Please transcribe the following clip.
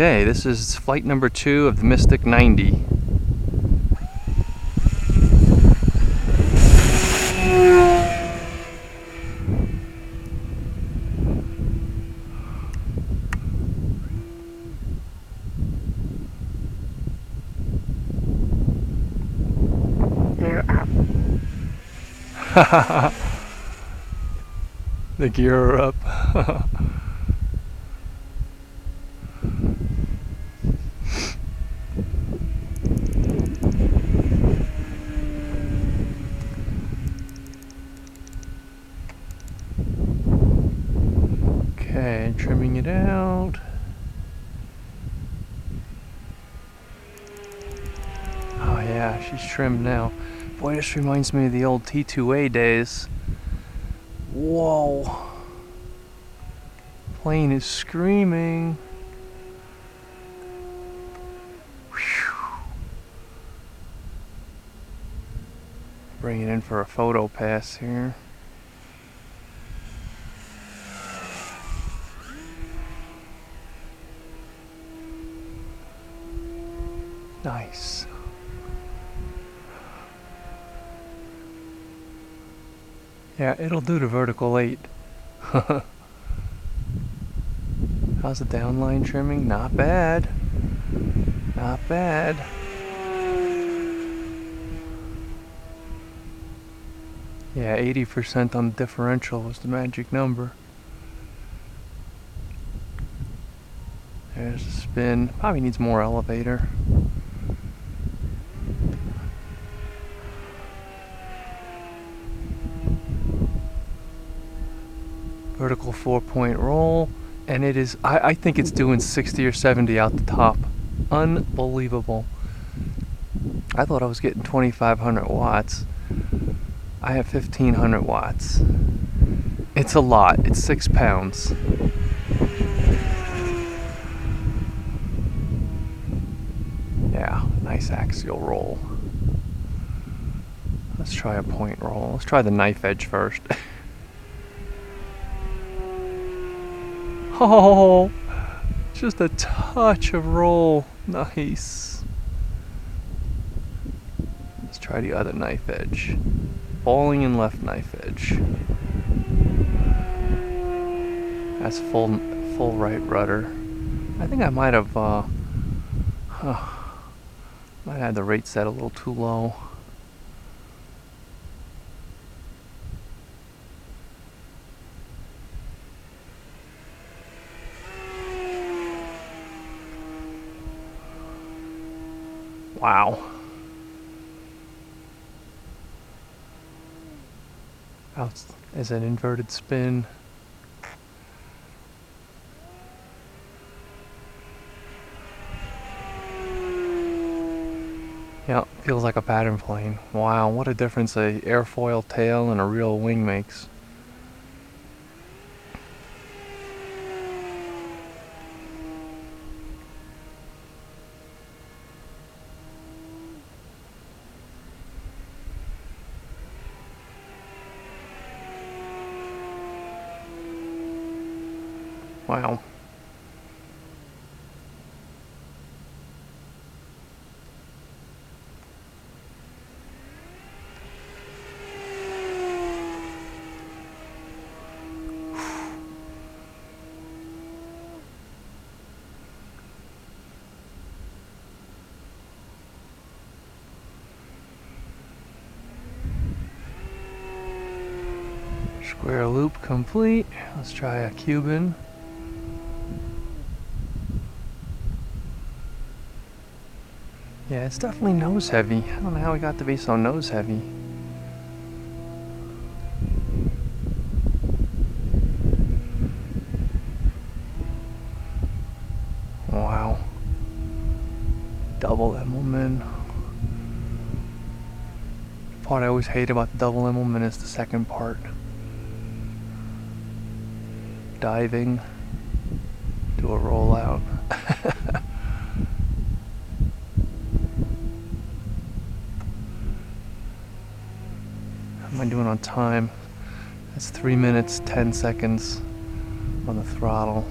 Okay, this is flight number 2 of the Mystic 90. Gear up. The gear are up. Okay, trimming it out. Oh yeah, she's trimmed now. Boy, this reminds me of the old T2A days. Whoa. Plane is screaming. Whew. Bring it in for a photo pass here. Nice. Yeah, it'll do the vertical 8. How's the downline trimming? Not bad. Not bad. Yeah, 80% on the differential was the magic number. There's the spin. Probably needs more elevator. Vertical 4-point roll, and it is, I think it's doing 60 or 70 out the top. Unbelievable. I thought I was getting 2,500 watts. I have 1,500 watts. It's a lot. It's 6 pounds. Yeah, nice axial roll. Let's try a point roll. Let's try the knife edge first. Oh, just a touch of roll. Nice. Let's try the other knife edge. Falling in left knife edge. That's full right rudder. I think I might have might have had the rate set a little too low. Wow. Out is an inverted spin. Yeah, feels like a pattern plane. Wow, what a difference a airfoil tail and a real wing makes. Wow. Square loop complete. Let's try a Cuban. Yeah, it's definitely nose heavy. I don't know how it got to be so nose heavy. Wow. Double Immelmann. The part I always hate about the double Immelmann is the second part. Diving. Do a rollout. How am I doing on time? That's 3 minutes, 10 seconds on the throttle.